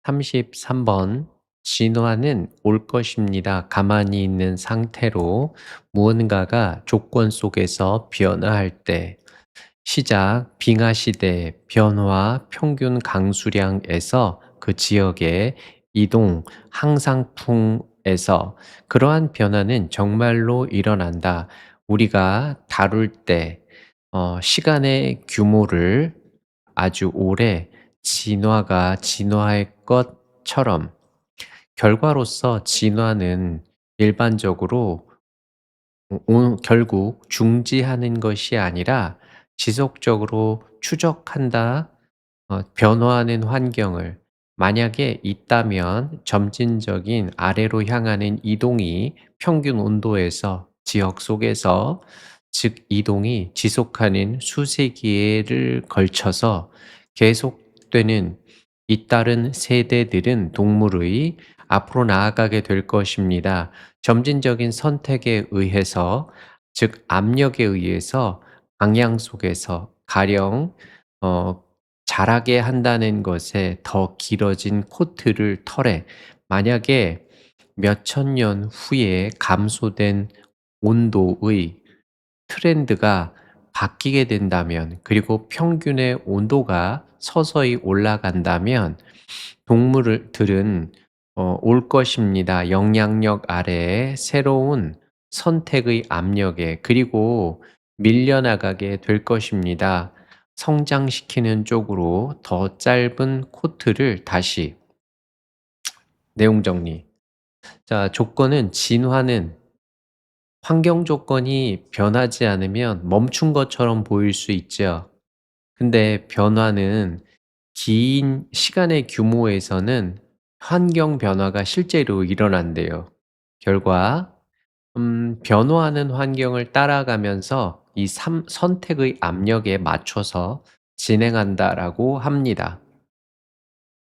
33번 진화는 올 것입니다. 가만히 있는 상태로 무언가가 조건 속에서 변화할 때 시작 빙하 시대 변화 평균 강수량에서 그 지역의 이동 항상풍에서 그러한 변화는 정말로 일어난다. 우리가 다룰 때 시간의 규모를 아주 오래 진화할 것처럼 결과로서 진화는 일반적으로 결국 중지하는 것이 아니라 지속적으로 추적한다. 변화하는 환경을 만약에 있다면 점진적인 아래로 향하는 이동이 평균 온도에서 지역 속에서 즉 이동이 지속하는 수세기를 걸쳐서 계속되는 잇따른 세대들은 동물의 앞으로 나아가게 될 것입니다. 점진적인 선택에 의해서 즉 압력에 의해서 방향 속에서 가령 어 자라게 한다는 것에 더 길어진 코트를 털에 만약에 몇천 년 후에 감소된 온도의 트렌드가 바뀌게 된다면 그리고 평균의 온도가 서서히 올라간다면 동물들은 올 것입니다. 영향력 아래에 새로운 선택의 압력에 그리고 밀려나가게 될 것입니다. 성장시키는 쪽으로 더 짧은 코트를 다시 내용 정리. 자, 조건은 진화는 환경 조건이 변하지 않으면 멈춘 것처럼 보일 수 있죠. 근데 변화는 긴 시간의 규모에서는 환경 변화가 실제로 일어난대요. 결과 변화하는 환경을 따라가면서 이 선택의 압력에 맞춰서 진행한다라고 합니다.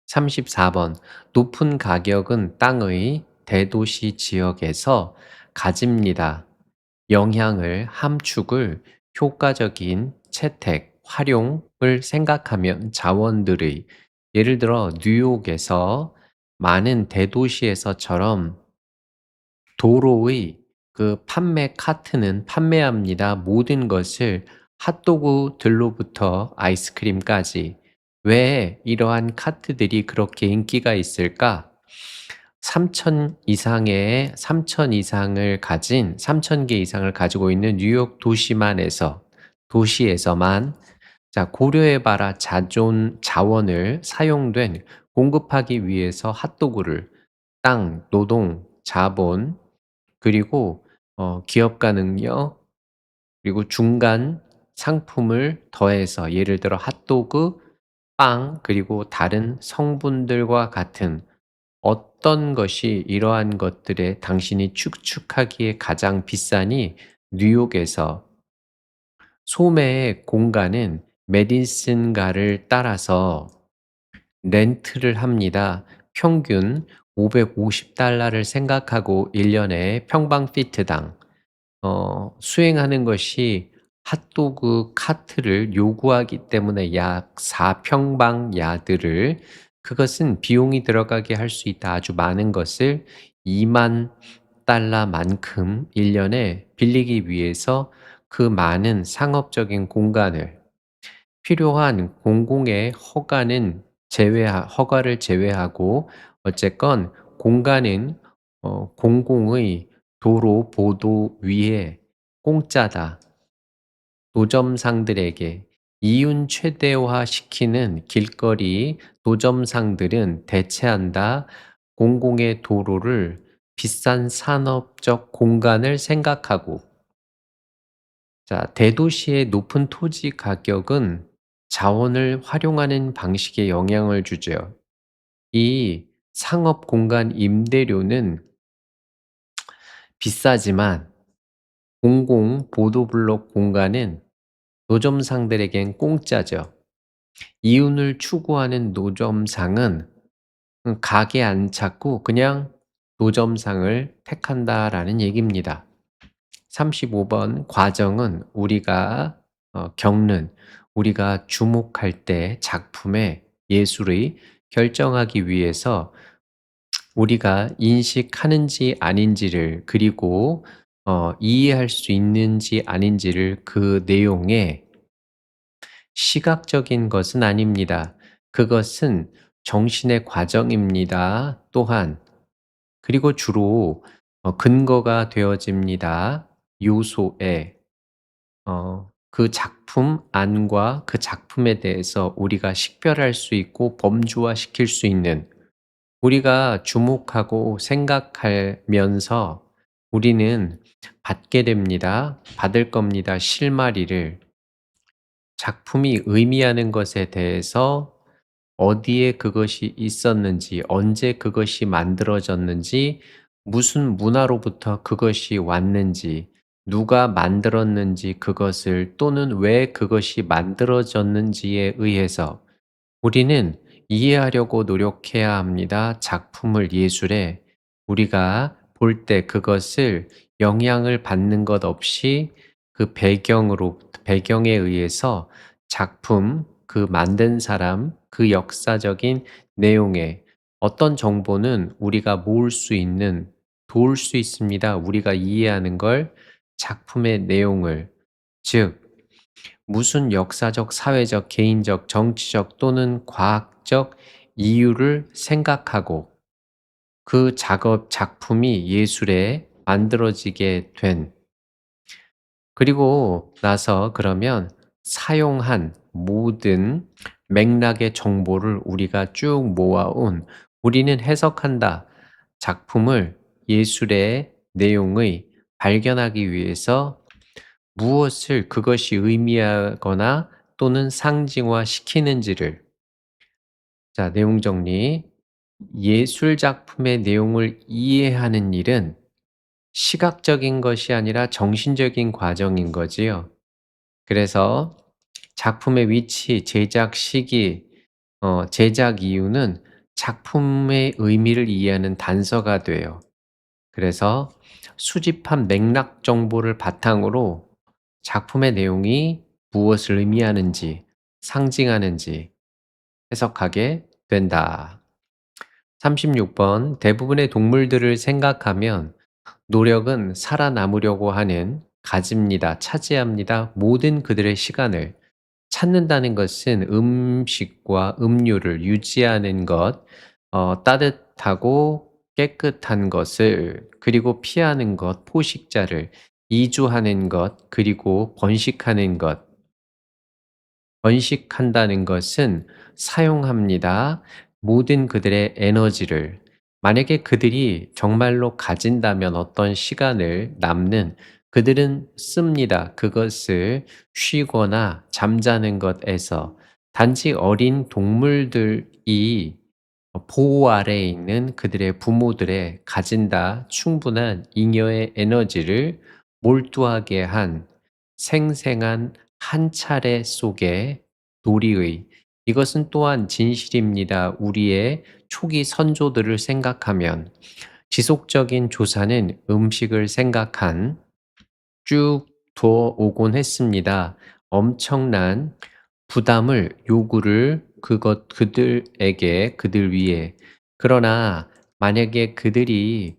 34번 높은 가격은 땅의 대도시 지역에서 가집니다. 영향을 함축을 효과적인 채택, 활용을 생각하면 자원들의 예를 들어 뉴욕에서 많은 대도시에서처럼 도로의 그 판매 카트는 판매합니다. 모든 것을 핫도그들로부터 아이스크림까지. 왜 이러한 카트들이 그렇게 인기가 있을까? 3천 이상을 가진 3천 개 이상을 가지고 있는 뉴욕 도시에서만 자 고려해 봐라. 자원을 사용된 공급하기 위해서 핫도그를 땅, 노동, 자본 그리고 기업가 능력 그리고 중간 상품을 더해서 예를 들어 핫도그, 빵 그리고 다른 성분들과 같은 어떤 것이 이러한 것들에 당신이 축축하기에 가장 비싸니 뉴욕에서 소매의 공간은 메디슨가를 따라서 렌트를 합니다. 평균 $550를 생각하고 1년에 평방피트당 수행하는 것이 핫도그 카트를 요구하기 때문에 약 4평방 야드를 그것은 비용이 들어가게 할 수 있다. 아주 많은 것을 $20,000만큼 1년에 빌리기 위해서 그 많은 상업적인 공간을 필요한 공공의 허가를 제외하고 어쨌건 공간은 공공의 도로 보도 위에 공짜다. 노점상들에게 이윤 최대화시키는 길거리 노점상들은 대체한다. 공공의 도로를 비싼 산업적 공간을 생각하고 자, 대도시의 높은 토지 가격은 자원을 활용하는 방식에 영향을 주죠. 이 상업 공간 임대료는 비싸지만 공공 보도블록 공간은 노점상들에겐 공짜죠. 이윤을 추구하는 노점상은 가게 안 찾고 그냥 노점상을 택한다라는 얘기입니다. 35번 과정은 우리가 겪는 우리가 주목할 때 작품의 예술의 결정하기 위해서 우리가 인식하는지 아닌지를, 그리고 이해할 수 있는지 아닌지를, 그 내용에 시각적인 것은 아닙니다. 그것은 정신의 과정입니다. 또한 그리고 주로 근거가 되어집니다. 요소에 그 작품 안과 그 작품에 대해서 우리가 식별할 수 있고 범주화시킬 수 있는, 우리가 주목하고 생각하면서 우리는 받게 됩니다. 받을 겁니다. 실마리를. 작품이 의미하는 것에 대해서 어디에 그것이 있었는지, 언제 그것이 만들어졌는지, 무슨 문화로부터 그것이 왔는지, 누가 만들었는지 그것을, 또는 왜 그것이 만들어졌는지에 의해서 우리는 이해하려고 노력해야 합니다. 작품을, 예술에 우리가 볼 때 그것을 영향을 받는 것 없이 그 배경에 의해서 작품, 그 만든 사람, 그 역사적인 내용에 어떤 정보는 우리가 모을 수 있는, 도울 수 있습니다. 우리가 이해하는 걸, 작품의 내용을. 즉 무슨 역사적, 사회적, 개인적, 정치적 또는 과학적 이유를 생각하고 그 작품이 예술에 만들어지게 된, 그리고 나서 그러면 사용한 모든 맥락의 정보를 우리가 쭉 모아온, 우리는 해석한다. 작품을, 예술의 내용의 발견하기 위해서 무엇을 그것이 의미하거나 또는 상징화시키는지를. 자, 내용 정리. 예술 작품의 내용을 이해하는 일은 시각적인 것이 아니라 정신적인 과정인 거지요. 그래서 작품의 위치, 제작 시기, 제작 이유는 작품의 의미를 이해하는 단서가 돼요. 그래서 수집한 맥락 정보를 바탕으로 작품의 내용이 무엇을 의미하는지, 상징하는지 해석하게 된다. 36번. 대부분의 동물들을 생각하면 노력은 살아남으려고 하는, 가집니다. 차지합니다. 모든 그들의 시간을. 찾는다는 것은 음식과 음료를 유지하는 것, 따뜻하고 깨끗한 것을, 그리고 피하는 것, 포식자를, 이주하는 것, 그리고 번식하는 것. 번식한다는 것은 사용합니다. 모든 그들의 에너지를. 만약에 그들이 정말로 가진다면 어떤 시간을 남는, 그들은 씁니다. 그것을 쉬거나 잠자는 것에서. 단지 어린 동물들이 보호 아래에 있는 그들의 부모들의 가진다 충분한 잉여의 에너지를 몰두하게 한 생생한 한 차례 속의 도리의, 이것은 또한 진실입니다. 우리의 초기 선조들을 생각하면 지속적인 조사는 음식을 생각한 쭉 둬 오곤 했습니다. 엄청난 부담을, 요구를 그들에게, 그들 위에. 그러나 만약에 그들이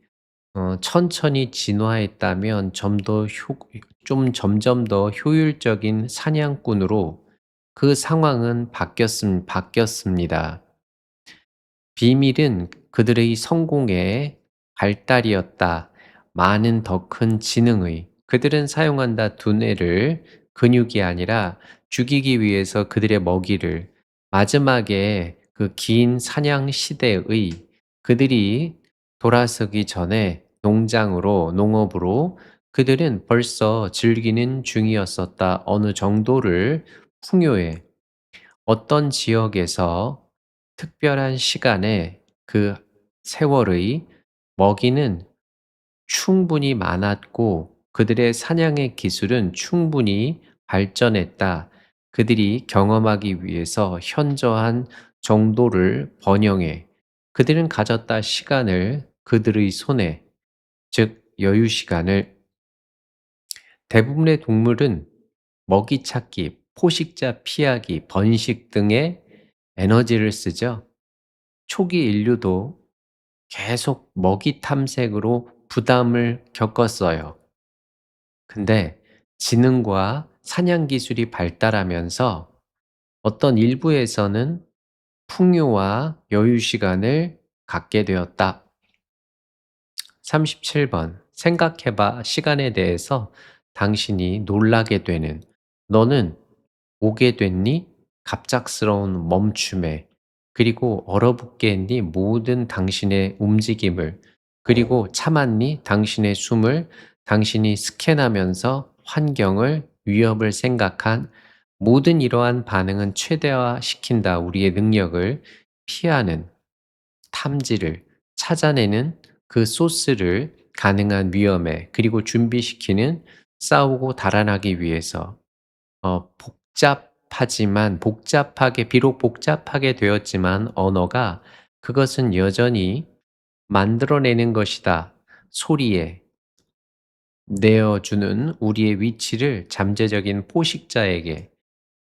천천히 진화했다면 점점 더 효율적인 사냥꾼으로 그 상황은 바뀌었습니다. 비밀은 그들의 성공의 발달이었다. 많은 더 큰 지능의. 그들은 사용한다. 두뇌를, 근육이 아니라 죽이기 위해서 그들의 먹이를. 마지막에 그 긴 사냥 시대의 그들이 돌아서기 전에 농업으로 그들은 벌써 즐기는 중이었었다. 어느 정도를 풍요해. 어떤 지역에서 특별한 시간에 그 세월의 먹이는 충분히 많았고 그들의 사냥의 기술은 충분히 발전했다. 그들이 경험하기 위해서 현저한 정도를 번영해 그들은 가졌다. 시간을, 그들의 손에, 즉 여유 시간을. 대부분의 동물은 먹이 찾기, 포식자 피하기, 번식 등의 에너지를 쓰죠. 초기 인류도 계속 먹이 탐색으로 부담을 겪었어요. 근데 지능과 사냥 기술이 발달하면서 어떤 일부에서는 풍요와 여유 시간을 갖게 되었다. 37번. 생각해봐. 시간에 대해서 당신이 놀라게 되는. 너는 오게 됐니? 갑작스러운 멈춤에. 그리고 얼어붙게 했니? 모든 당신의 움직임을. 그리고 참았니? 당신의 숨을. 당신이 스캔하면서 환경을, 위협을 생각한 모든 이러한 반응은 최대화시킨다. 우리의 능력을 피하는, 탐지를 찾아내는 그 소스를 가능한 위험에 그리고 준비시키는 싸우고 달아나기 위해서 복잡하지만 복잡하게 비록 복잡하게 되었지만 언어가 그것은 여전히 만들어내는 것이다. 소리에 내어주는 우리의 위치를 잠재적인 포식자에게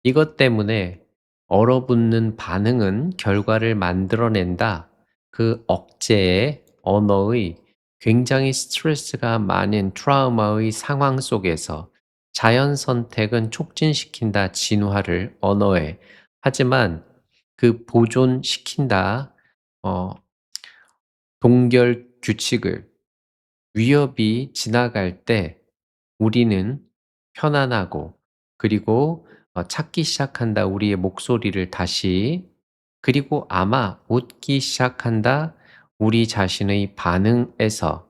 이것 때문에 얼어붙는 반응은 결과를 만들어낸다. 그 억제의 언어의 굉장히 스트레스가 많은 트라우마의 상황 속에서 자연 선택은 촉진시킨다. 진화를 언어에. 하지만 그 보존시킨다. 어, 동결 규칙을 위협이 지나갈 때 우리는 편안하고 그리고 찾기 시작한다. 우리의 목소리를 다시. 그리고 아마 웃기 시작한다. 우리 자신의 반응에서.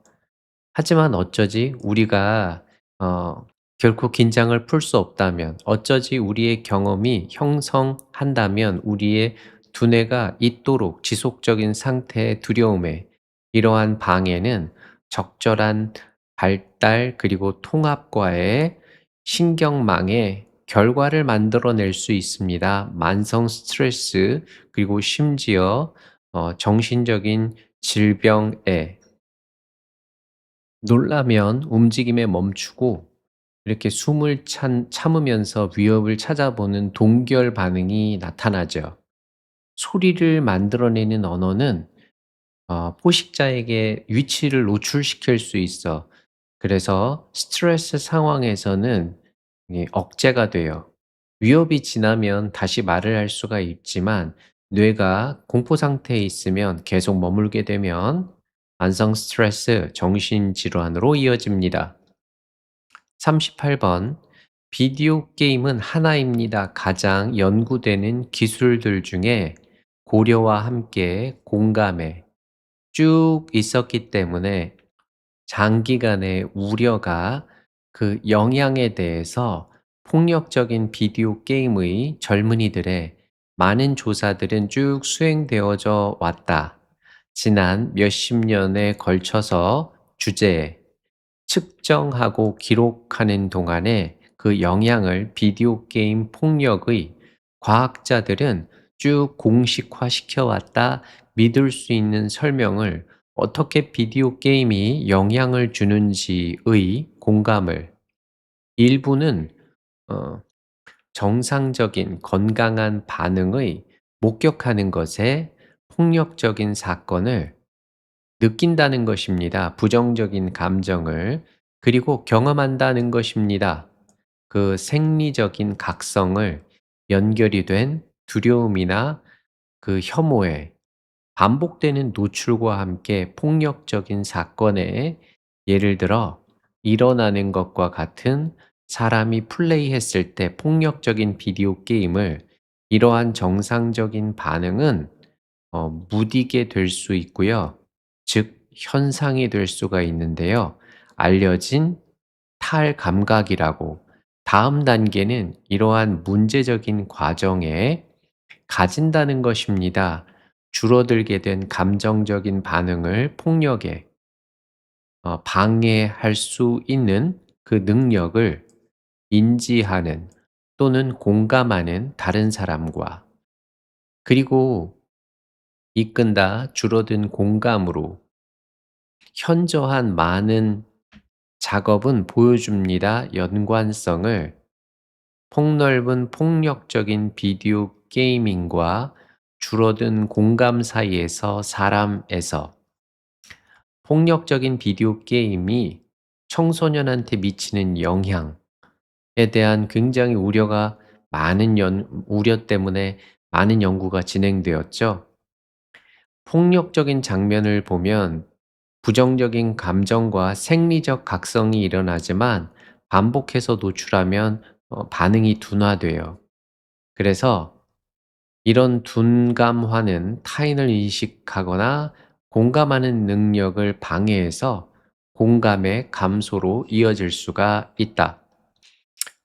하지만 어쩌지 우리가 결코 긴장을 풀 수 없다면 어쩌지 우리의 경험이 형성한다면 우리의 두뇌가 있도록 지속적인 상태의 두려움에 이러한 방해는 적절한 발달 그리고 통합과의 신경망의 결과를 만들어낼 수 있습니다. 만성 스트레스 그리고 심지어 정신적인 질병에 놀라면 움직임에 멈추고 이렇게 숨을 참으면서 위협을 찾아보는 동결 반응이 나타나죠. 소리를 만들어내는 언어는 포식자에게 위치를 노출시킬 수 있어. 그래서 스트레스 상황에서는 이게 억제가 돼요. 위협이 지나면 다시 말을 할 수가 있지만 뇌가 공포 상태에 있으면 계속 머물게 되면 만성 스트레스, 정신 질환으로 이어집니다. 38번. 비디오 게임은 하나입니다. 가장 연구되는 기술들 중에 고려와 함께 공감에 쭉 있었기 때문에 장기간의 우려가 그 영향에 대해서 폭력적인 비디오 게임의 젊은이들의 많은 조사들은 쭉 수행되어져 왔다. 지난 몇십 년에 걸쳐서 주제에 측정하고 기록하는 동안에 그 영향을 비디오 게임 폭력의 과학자들은 쭉 공식화 시켜왔다. 믿을 수 있는 설명을 어떻게 비디오 게임이 영향을 주는지의 공감을 일부는 어, 정상적인 건강한 반응의 목격하는 것에 폭력적인 사건을 느낀다는 것입니다. 부정적인 감정을 그리고 경험한다는 것입니다. 그 생리적인 각성을 연결이 된 두려움이나 그 혐오에 반복되는 노출과 함께 폭력적인 사건에 예를 들어 일어나는 것과 같은 사람이 플레이했을 때 폭력적인 비디오 게임을 이러한 정상적인 반응은 무디게 될 수 있고요. 즉 현상이 될 수가 있는데요. 알려진 탈감각이라고 다음 단계는 이러한 문제적인 과정에 가진다는 것입니다. 줄어들게 된 감정적인 반응을 폭력에 방해할 수 있는 그 능력을 인지하는 또는 공감하는 다른 사람과 그리고 이끈다 줄어든 공감으로 현저한 많은 작업은 보여줍니다. 연관성을 폭넓은 폭력적인 비디오 게이밍과 줄어든 공감 사이에서 사람에서 폭력적인 비디오 게임이 청소년한테 미치는 영향에 대한 굉장히 우려 때문에 많은 연구가 진행되었죠. 폭력적인 장면을 보면 부정적인 감정과 생리적 각성이 일어나지만 반복해서 노출하면 반응이 둔화돼요. 그래서 이런 둔감화는 타인을 인식하거나 공감하는 능력을 방해해서 공감의 감소로 이어질 수가 있다.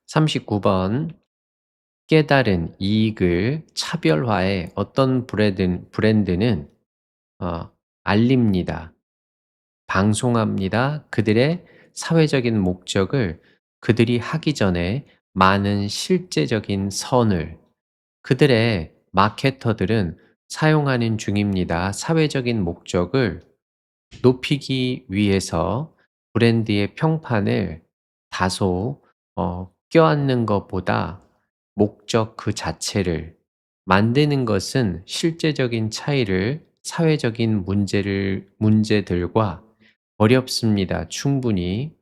39번 깨달은 이익을 차별화해 어떤 브랜드는 어, 알립니다. 방송합니다. 그들의 사회적인 목적을 그들이 하기 전에 많은 실제적인 선을 그들의 마케터들은 사용하는 중입니다. 사회적인 목적을 높이기 위해서 브랜드의 평판을 다소 껴안는 것보다 목적 그 자체를 만드는 것은 실제적인 차이를 사회적인 문제들과 어렵습니다. 충분히.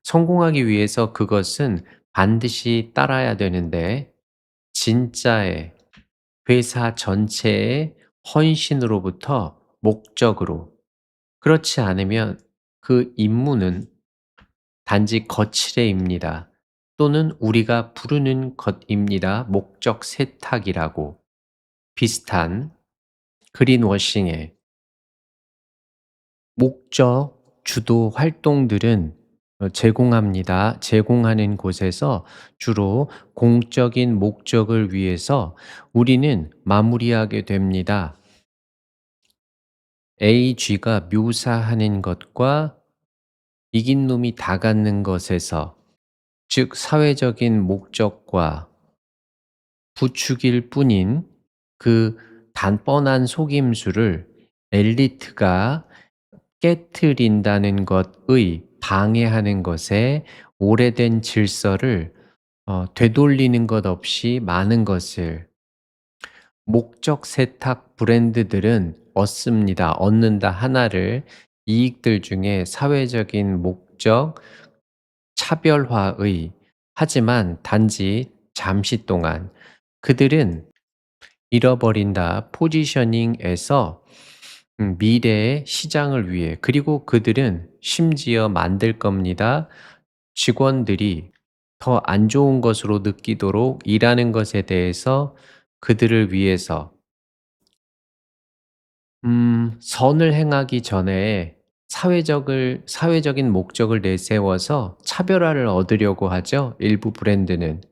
성공하기 위해서 그것은 반드시 따라야 되는데 진짜의 회사 전체의 헌신으로부터 목적으로 그렇지 않으면 그 임무는 단지 거칠애입니다. 또는 우리가 부르는 것입니다. 목적 세탁이라고. 비슷한 그린워싱의 목적 주도 활동들은 제공하는 곳에서 주로 공적인 목적을 위해서 우리는 마무리하게 됩니다. AG가 묘사하는 것과 이긴 놈이 다 갖는 것에서 즉 사회적인 목적과 부추길 뿐인 그 단번한 속임수를 엘리트가 깨트린다는 것의 방해하는 것에 오래된 질서를 되돌리는 것 없이 많은 것을 목적 세탁 브랜드들은 얻는다 하나를 이익들 중에 사회적인 목적 차별화의 하지만 단지 잠시 동안 그들은 잃어버린다 포지셔닝에서 미래의 시장을 위해 그리고 그들은 심지어 만들 겁니다. 직원들이 더 안 좋은 것으로 느끼도록 일하는 것에 대해서 그들을 위해서 선을 행하기 전에 사회적인 목적을 내세워서 차별화를 얻으려고 하죠, 일부 브랜드는.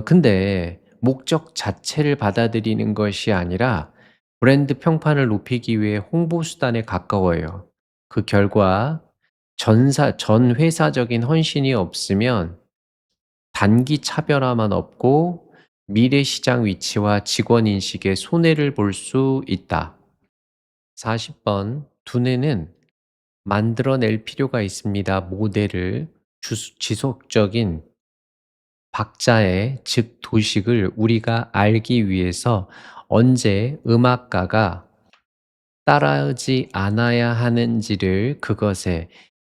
근데 목적 자체를 받아들이는 것이 아니라 브랜드 평판을 높이기 위해 홍보 수단에 가까워요. 그 결과 전 회사적인 헌신이 없으면 단기 차별화만 없고 미래 시장 위치와 직원 인식에 손해를 볼 수 있다. 40번 두뇌는 만들어낼 필요가 있습니다. 모델을 지속적인 박자의 즉 도식을 우리가 알기 위해서 언제 음악가가 따라하지 않아야 하는지를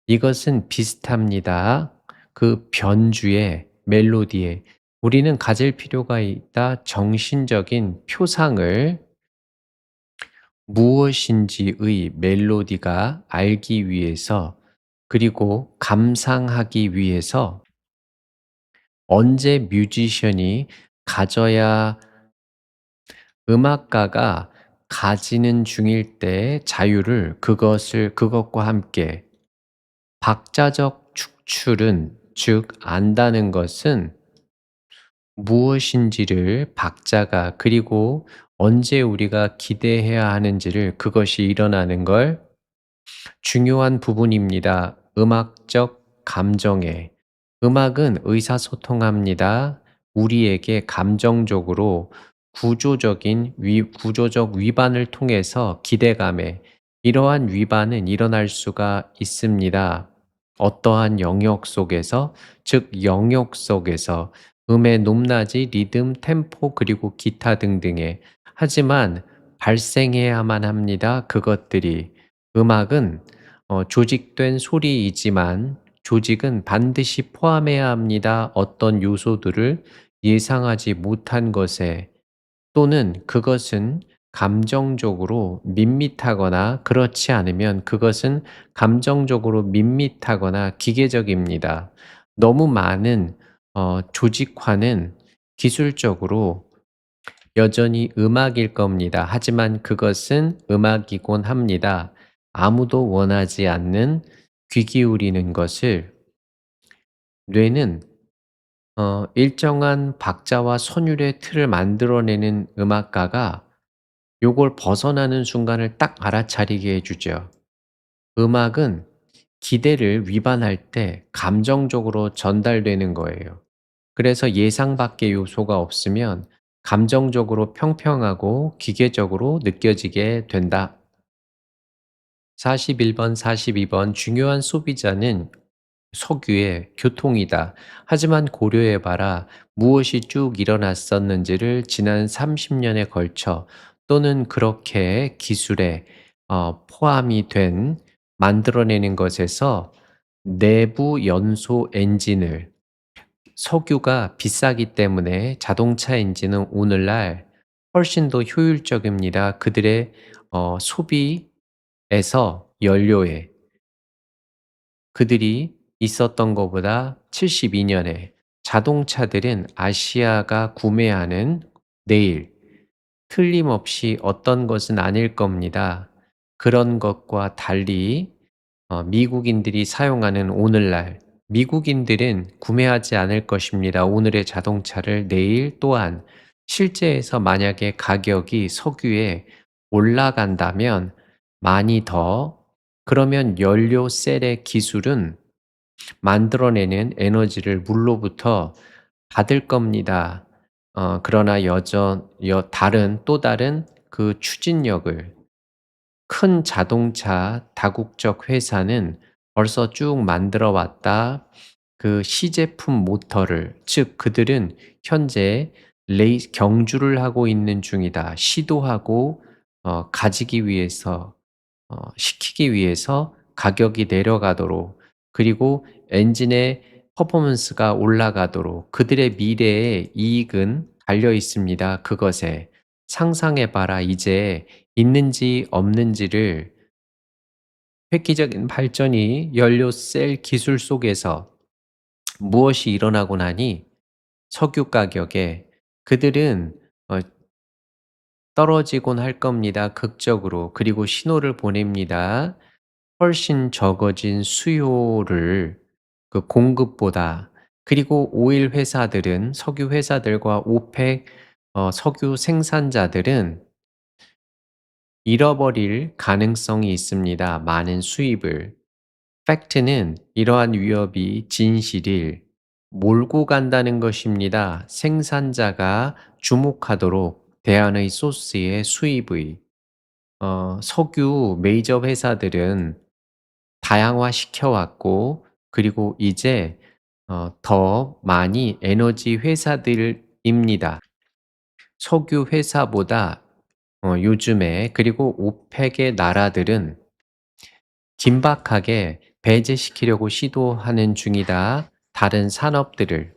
이것은 비슷합니다. 그 변주의 멜로디에 우리는 가질 필요가 있다. 정신적인 표상을 무엇인지의 멜로디가 알기 위해서 그리고 감상하기 위해서 언제 뮤지션이 가져야 음악가가 가지는 중일 때 자유를 그것과 함께 박자적 축출은 즉 안다는 것은 무엇인지를 박자가 그리고 언제 우리가 기대해야 하는지를 그것이 일어나는 걸 중요한 부분입니다. 음악적 감정에. 음악은 의사소통합니다. 우리에게 감정적으로 구조적 위반을 통해서 기대감에 이러한 위반은 일어날 수가 있습니다. 어떠한 영역 속에서, 즉 영역 속에서 음의 높낮이, 리듬, 템포 그리고 기타 등등에 하지만 발생해야만 합니다, 그것들이. 음악은 조직된 소리이지만 조직은 반드시 포함해야 합니다, 어떤 요소들을 예상하지 못한 것에. 또는 그것은 감정적으로 밋밋하거나 그렇지 않으면 그것은 감정적으로 밋밋하거나 기계적입니다. 너무 많은 조직화는 기술적으로 여전히 음악일 겁니다. 하지만 그것은 음악이곤 합니다. 아무도 원하지 않는 귀 기울이는 것을. 뇌는 일정한 박자와 선율의 틀을 만들어내는 음악가가 요걸 벗어나는 순간을 딱 알아차리게 해 주죠. 음악은 기대를 위반할 때 감정적으로 전달되는 거예요. 그래서 예상 밖의 요소가 없으면 감정적으로 평평하고 기계적으로 느껴지게 된다. 41번, 42번 중요한 소비자는 석유의 교통이다. 하지만 고려해봐라. 무엇이 쭉 일어났었는지를 지난 30년에 걸쳐 또는 그렇게 기술에 포함이 된 만들어내는 것에서 내부 연소 엔진을 석유가 비싸기 때문에 자동차 엔진은 오늘날 훨씬 더 효율적입니다. 그들의 소비에서 연료에 그들이 있었던 것보다 72년에 자동차들은 아시아가 구매하는 내일 틀림없이 어떤 것은 아닐 겁니다. 그런 것과 달리 미국인들이 사용하는 오늘날 미국인들은 구매하지 않을 것입니다. 오늘의 자동차를 내일 또한 실제에서 만약에 가격이 석유에 올라간다면 많이 더 그러면 연료 셀의 기술은 만들어내는 에너지를 물로부터 받을 겁니다. 그러나 또 다른 그 추진력을 큰 자동차 다국적 회사는 벌써 쭉 만들어 왔다. 그 시제품 모터를 즉 그들은 현재 경주를 하고 있는 중이다. 시도하고 가지기 위해서 시키기 위해서 가격이 내려가도록 그리고 엔진의 퍼포먼스가 올라가도록 그들의 미래의 이익은 달려 있습니다, 그것에. 상상해 봐라. 이제 있는지 없는지를 획기적인 발전이 연료 셀 기술 속에서 무엇이 일어나고 나니 석유 가격에 그들은 떨어지곤 할 겁니다, 극적으로. 그리고 신호를 보냅니다. 훨씬 적어진 수요를 그 공급보다. 그리고 오일 회사들은 석유 회사들과 오펙 석유 생산자들은 잃어버릴 가능성이 있습니다, 많은 수입을. 팩트는 이러한 위협이 진실을 몰고 간다는 것입니다. 생산자가 주목하도록 대안의 소스의 수입의 석유 메이저 회사들은 다양화시켜 왔고 그리고 이제 더 많이 에너지 회사들입니다. 석유 회사보다 요즘에 그리고 오펙의 나라들은 긴박하게 배제시키려고 시도하는 중이다, 다른 산업들을.